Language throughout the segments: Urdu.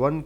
1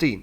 3।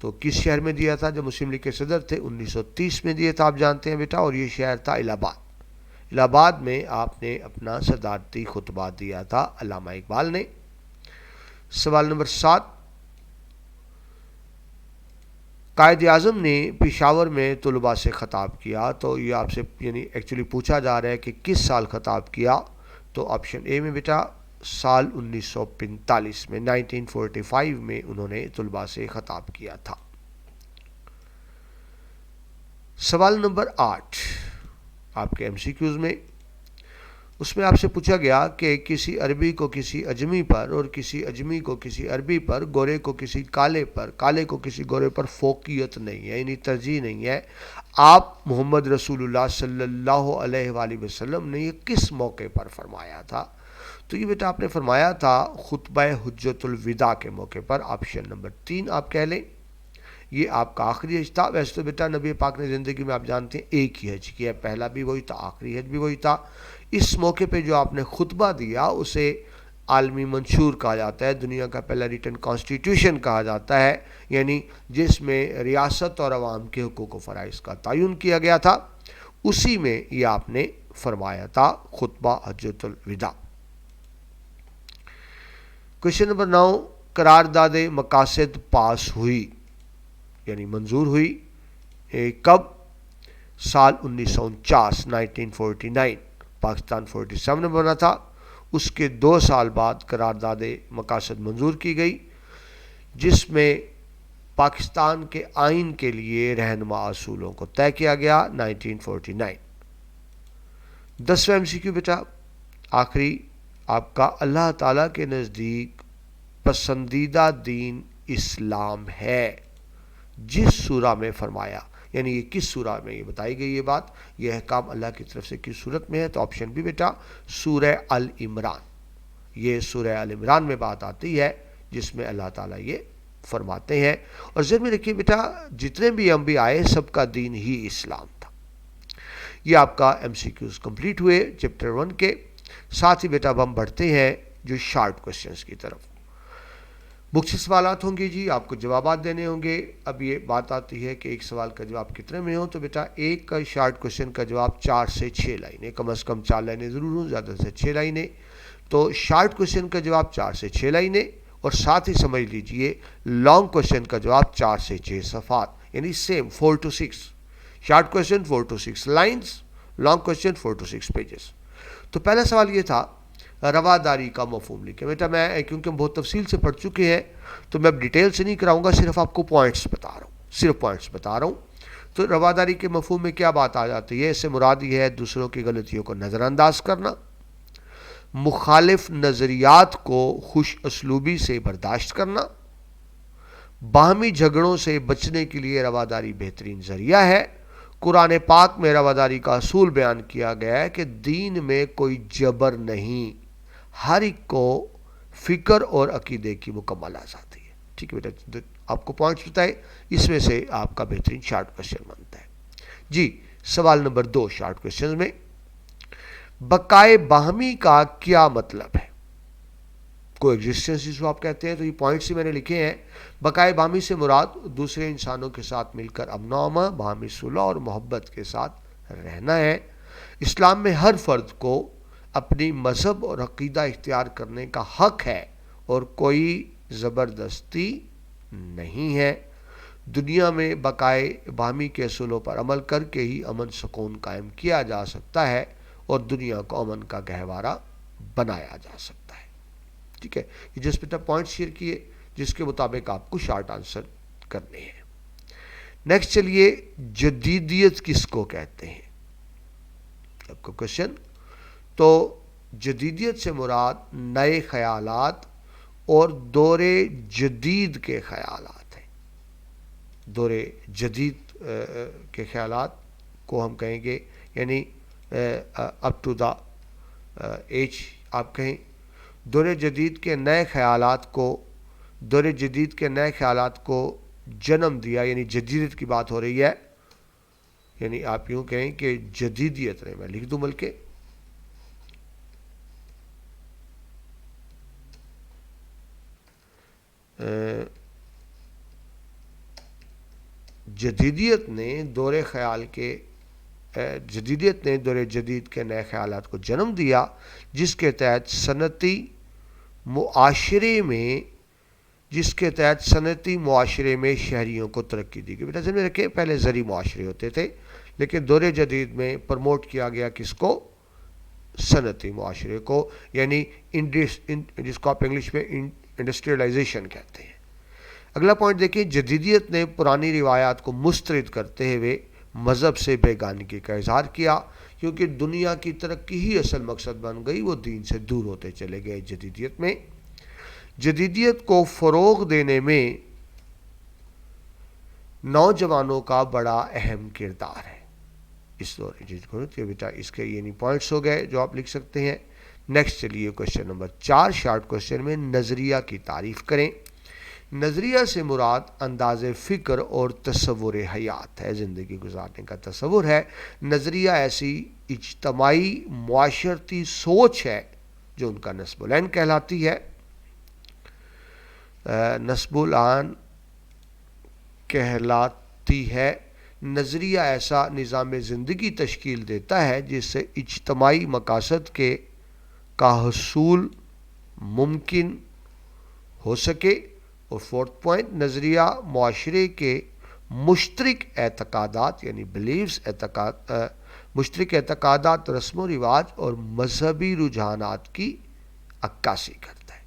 تو کس شہر میں دیا تھا جب مسلم لیگ کے صدر تھے؟ 1930 میں دیا تھا، آپ جانتے ہیں بیٹا، اور یہ شہر تھا الہ آباد۔ الہ آباد میں آپ نے اپنا صدارتی خطبہ دیا تھا علامہ اقبال نے۔ سوال نمبر 7، قائد اعظم نے پشاور میں طلباء سے خطاب کیا، تو یہ آپ سے یعنی ایکچولی پوچھا جا رہا ہے کہ کس سال خطاب کیا، تو آپشن اے میں بیٹا سال 1945 میں، 1945 میں انہوں نے طلباء سے خطاب کیا تھا۔ سوال نمبر 8 آپ کے ایم سی کیوز میں، اس میں آپ سے پوچھا گیا کہ کسی عربی کو کسی اجمی پر اور کسی اجمی کو کسی عربی پر، گورے کو کسی کالے پر، کالے کو کسی گورے پر فوقیت نہیں ہے، یعنی ترجیح نہیں ہے، آپ محمد رسول اللہ صلی اللہ علیہ وآلہ وسلم نے یہ کس موقع پر فرمایا تھا؟ تو یہ بیٹا آپ نے فرمایا تھا خطبہ حجۃ الوداع کے موقع پر، آپشن نمبر 3 آپ کہہ لیں۔ یہ آپ کا آخری حج تھا۔ ویسے تو بیٹا نبی پاک نے زندگی میں آپ جانتے ہیں ایک ہی حج کیا، پہلا بھی وہی تھا، آخری حج بھی وہی تھا۔ اس موقع پہ جو آپ نے خطبہ دیا اسے عالمی منشور کہا جاتا ہے، دنیا کا پہلا ریٹن کانسٹیٹیوشن کہا جاتا ہے، یعنی جس میں ریاست اور عوام کے حقوق و فرائض کا تعین کیا گیا تھا، اسی میں یہ آپ نے فرمایا تھا خطبہ حجۃ الوداع۔ کوشچن نمبر 9، قرارداد مقاصد پاس ہوئی یعنی منظور ہوئی کب؟ سال 1949، 1949 پاکستان 47 میں بنا تھا، اس کے 2 سال بعد قرارداد مقاصد منظور کی گئی، جس میں پاکستان کے آئین کے لیے رہنما اصولوں کو طے کیا گیا، 1949۔ 10واں ایم سی کیو بیٹا آخری آپ کا، اللہ تعالیٰ کے نزدیک پسندیدہ دین اسلام ہے، جس سورہ میں فرمایا، یعنی یہ کس سورہ میں یہ بتائی گئی یہ بات، یہ احکام اللہ کی طرف سے کس صورت میں ہے؟ تو آپشن بھی بیٹا سورہ ال عمران، یہ سورہ ال عمران میں بات آتی ہے جس میں اللہ تعالیٰ یہ فرماتے ہیں۔ اور ذہن میں رکھیے بیٹا جتنے بھی انبیاء آئے سب کا دین ہی اسلام تھا۔ یہ آپ کا ایم سی کیوز کمپلیٹ ہوئے چیپٹر 1 کے ساتھ ہی بیٹا اب ہم بڑھتے ہیں جو شارٹ کوشچنز کی طرف۔ بک سے سوالات ہوں گے جی، آپ کو جوابات دینے ہوں گے۔ اب یہ بات آتی ہے کہ ایک سوال کا جواب کتنے میں ہو، تو بیٹا ایک کا شارٹ کوشچن کا جواب 4 سے 6 لائنیں، کم از کم 4 لائنیں ضرور ہوں، زیادہ سے 6 لائنیں۔ تو شارٹ کوشچن کا جواب 4 سے 6 لائنیں، اور ساتھ ہی سمجھ لیجئے لانگ کوشچن کا جواب 4 سے 6 صفحات، یعنی same 4 to 6۔ Short question 4 to 6 lines, long question 4 to 6 pages. تو پہلا سوال یہ تھا رواداری کا مفہوم لکھیں۔ بیٹا میں کیونکہ ہم بہت تفصیل سے پڑھ چکے ہیں تو میں اب ڈیٹیل سے نہیں کراؤں گا، صرف آپ کو پوائنٹس بتا رہا ہوں، صرف پوائنٹس بتا رہا ہوں۔ تو رواداری کے مفہوم میں کیا بات آ جاتی ہے؟ اس سے مراد یہ ہے دوسروں کی غلطیوں کو نظر انداز کرنا، مخالف نظریات کو خوش اسلوبی سے برداشت کرنا، باہمی جھگڑوں سے بچنے کے لیے رواداری بہترین ذریعہ ہے۔ قرآن پاک میں رواداری کا اصول بیان کیا گیا ہے کہ دین میں کوئی جبر نہیں، ہر ایک کو فکر اور عقیدے کی مکمل آزادی ہے۔ ٹھیک ہے بیٹا، آپ کو پوائنٹس بتائے، اس میں سے آپ کا بہترین شارٹ کوشچن بنتا ہے جی۔ سوال نمبر 2 شارٹ کوشچن میں، بقائے باہمی کا کیا مطلب ہے؟ کو ایگزسٹنس جس کو آپ کہتے ہیں، تو یہ پوائنٹس ہی میں نے لکھے ہیں۔ بقائے باہمی سے مراد دوسرے انسانوں کے ساتھ مل کر امن و امان، باہمی صلح اور محبت کے ساتھ رہنا ہے۔ اسلام میں ہر فرد کو اپنی مذہب اور عقیدہ اختیار کرنے کا حق ہے اور کوئی زبردستی نہیں ہے۔ دنیا میں بقائے باہمی کے اصولوں پر عمل کر کے ہی امن سکون قائم کیا جا سکتا ہے اور دنیا کو امن کا گہوارہ بنایا جا سکتا ہے۔ ٹھیک ہے، یہ جس پہ پوائنٹ شیئر کیے جس کے مطابق آپ کو شارٹ آنسر کرنے ہیں۔ نیکسٹ چلیے، جدیدیت کس کو کہتے ہیں؟ آپ کو کوشچن، تو جدیدیت سے مراد نئے خیالات اور دور جدید کے خیالات ہیں۔ دور جدید کے خیالات کو ہم کہیں گے یعنی اپ ٹو دا ایج آپ کہیں، دور جدید کے نئے خیالات کو، دور جدید کے نئے خیالات کو جنم دیا، یعنی جدیدیت کی بات ہو رہی ہے، یعنی آپ یوں کہیں کہ جدیدیت نے، میں لکھ دوں بلکہ جدیدیت نے دور جدید کے نئے خیالات کو جنم دیا، جس کے تحت صنعتی معاشرے میں شہریوں کو ترقی دی گئی۔ بیٹا ذہن میں رکھیں، پہلے زرعی معاشرے ہوتے تھے، لیکن دور جدید میں پروموٹ کیا گیا کس کو؟ صنعتی معاشرے کو، یعنی جس کو آپ انگلش میں انڈسٹریلائزیشن کہتے ہیں۔ اگلا پوائنٹ دیکھیں، جدیدیت نے پرانی روایات کو مسترد کرتے ہوئے مذہب سے بیگانگی کا اظہار کیا، کیونکہ دنیا کی ترقی ہی اصل مقصد بن گئی، وہ دین سے دور ہوتے چلے گئے۔ جدیدیت کو فروغ دینے میں نوجوانوں کا بڑا اہم کردار ہے اس دور میں۔ بیٹا اس کے یہ پوائنٹس ہو گئے جو آپ لکھ سکتے ہیں۔ نیکسٹ چلیے کوشچن نمبر 4 شارٹ کوشچن میں نظریہ کی تعریف کریں۔ نظریہ سے مراد انداز فکر اور تصور حیات ہے، زندگی گزارنے کا تصور ہے۔ نظریہ ایسی اجتماعی معاشرتی سوچ ہے جو ان کا نصب العین کہلاتی ہے۔ نظریہ ایسا نظام زندگی تشکیل دیتا ہے جس سے اجتماعی مقاصد کا حصول ممکن ہو سکے۔ اور 4 پوائنٹ، نظریہ معاشرے کے مشترک اعتقادات یعنی بلیفز، مشترک اعتقادات، رسم و رواج اور مذہبی رجحانات کی عکاسی کرتا ہے۔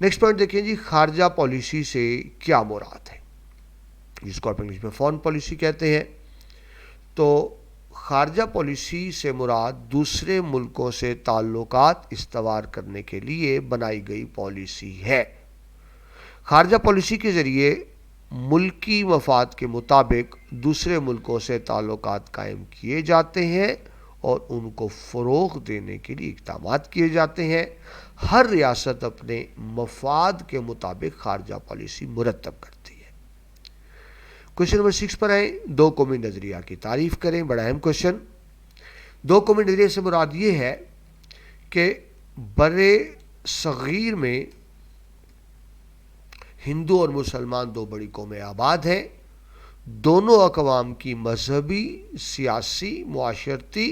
نیکسٹ پوائنٹ دیکھیں جی، خارجہ پالیسی سے کیا مراد ہے، جس کو آپ انگلش میں فارن پالیسی کہتے ہیں۔ تو خارجہ پالیسی سے مراد دوسرے ملکوں سے تعلقات استوار کرنے کے لیے بنائی گئی پالیسی ہے۔ خارجہ پالیسی کے ذریعے ملکی مفاد کے مطابق دوسرے ملکوں سے تعلقات قائم کیے جاتے ہیں اور ان کو فروغ دینے کے لیے اقدامات کیے جاتے ہیں۔ ہر ریاست اپنے مفاد کے مطابق خارجہ پالیسی مرتب کرتی ہے۔ کوشچن نمبر 6 پر آئیں، دو قومی نظریہ کی تعریف کریں۔ بڑا اہم کوشچن۔ دو قومی نظریے سے مراد یہ ہے کہ برے صغیر میں ہندو اور مسلمان دو بڑی قومیں آباد ہیں۔ دونوں اقوام کی مذہبی، سیاسی، معاشرتی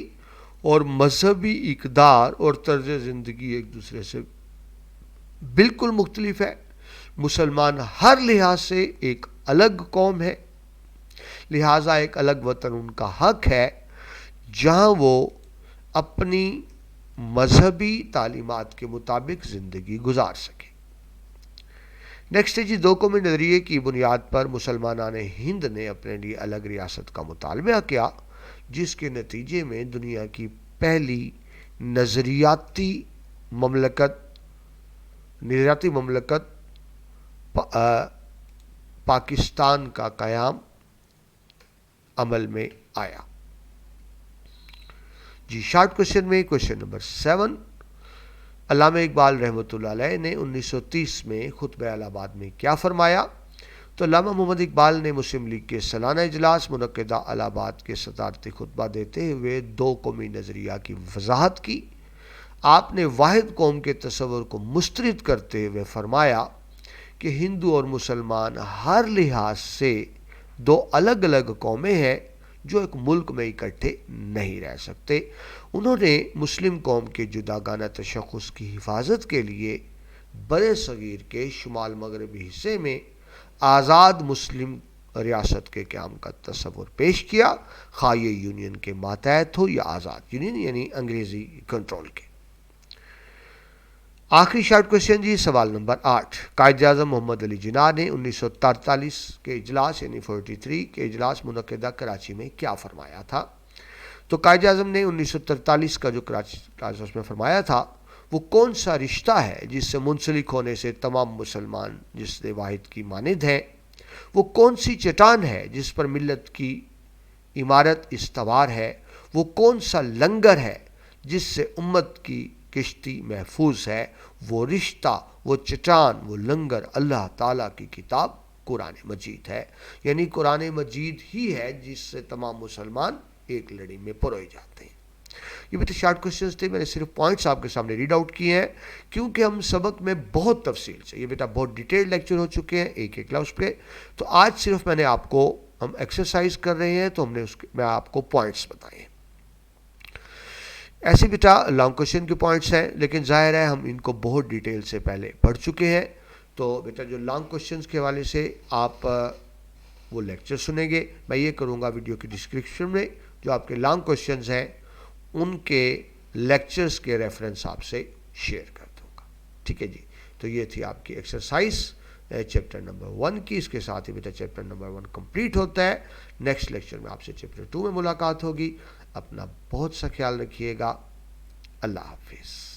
اور مذہبی اقدار اور طرز زندگی ایک دوسرے سے بالکل مختلف ہے۔ مسلمان ہر لحاظ سے ایک الگ قوم ہے، لہٰذا ایک الگ وطن ان کا حق ہے جہاں وہ اپنی مذہبی تعلیمات کے مطابق زندگی گزار سکے۔ نیکسٹ ہے جی، دو قومی نظریے کی بنیاد پر مسلمانان ہند نے اپنے لیے الگ ریاست کا مطالبہ کیا، جس کے نتیجے میں دنیا کی پہلی نظریاتی مملکت پاکستان کا قیام عمل میں آیا۔ جی شارٹ کوشچن میں کوشچن نمبر 7، علامہ اقبال رحمۃ اللہ علیہ نے 1930 میں خطبہ الہ آباد میں کیا فرمایا؟ تو علامہ محمد اقبال نے مسلم لیگ کے سالانہ اجلاس منعقدہ الہ آباد کے صدارتی خطبہ دیتے ہوئے دو قومی نظریہ کی وضاحت کی۔ آپ نے واحد قوم کے تصور کو مسترد کرتے ہوئے فرمایا کہ ہندو اور مسلمان ہر لحاظ سے دو الگ الگ قومیں ہیں جو ایک ملک میں اکٹھے نہیں رہ سکتے۔ انہوں نے مسلم قوم کے جداگانہ تشخص کی حفاظت کے لیے برے صغیر کے شمال مغربی حصے میں آزاد مسلم ریاست کے قیام کا تصور پیش کیا، خواہ یہ یونین کے ماتحت ہو یا آزاد یونین یعنی انگریزی کنٹرول کے۔ آخری شارٹ کوشچن جی، سوال نمبر 8، قائد اعظم محمد علی جناح نے 1943 کے اجلاس یعنی 43 کے اجلاس منعقدہ کراچی میں کیا فرمایا تھا؟ تو قائد اعظم نے 1943 کا جو کراچی اجلاس میں فرمایا تھا وہ کون سا رشتہ ہے جس سے منسلک ہونے سے تمام مسلمان جس واحد کی مانند ہیں؟ وہ کون سی چٹان ہے جس پر ملت کی عمارت استوار ہے؟ وہ کون سا لنگر ہے جس سے امت کی کشتی محفوظ ہے؟ وہ رشتہ، وہ چٹان، وہ لنگر اللہ تعالیٰ کی کتاب قرآن مجید ہے، یعنی قرآن مجید ہی ہے جس سے تمام مسلمان ایک لڑی میں پروئے جاتے ہیں۔ یہ بیٹا شارٹ کوشچنس تھے, میں نے صرف پوائنٹس آپ کے سامنے ریڈ آؤٹ کیے ہیں کیونکہ ہم سبق میں بہت تفصیل سے, یہ بیٹا بہت ڈیٹیل لیکچر ہو چکے ہیں ایک ایک لفظ پہ, تو آج صرف میں نے آپ کو, ہم ایکسرسائز کر رہے ہیں تو ہم نے میں آپ کو پوائنٹس بتائے. ایسے بیٹا لانگ کوشچن کے پوائنٹس ہیں لیکن ظاہر ہے ہم ان کو بہت ڈیٹیل سے پہلے پڑھ چکے ہیں, تو بیٹا جو لانگ کوشچنس کے حوالے سے آپ وہ لیکچر سنیں گے, میں یہ کروں گا ویڈیو کی ڈسکرپشن میں جو آپ کے لانگ کوشچنز ہیں ان کے لیکچرز کے ریفرنس آپ سے شیئر کر دوں گا. ٹھیک ہے جی, تو یہ تھی آپ کی ایکسرسائز چیپٹر نمبر 1 کی. اس کے ساتھ ہی بیٹا چیپٹر نمبر 1 کمپلیٹ ہوتا ہے. نیکسٹ لیکچر میں آپ سے چیپٹر 2 میں ملاقات ہوگی. اپنا بہت سا خیال رکھیے گا. اللہ حافظ.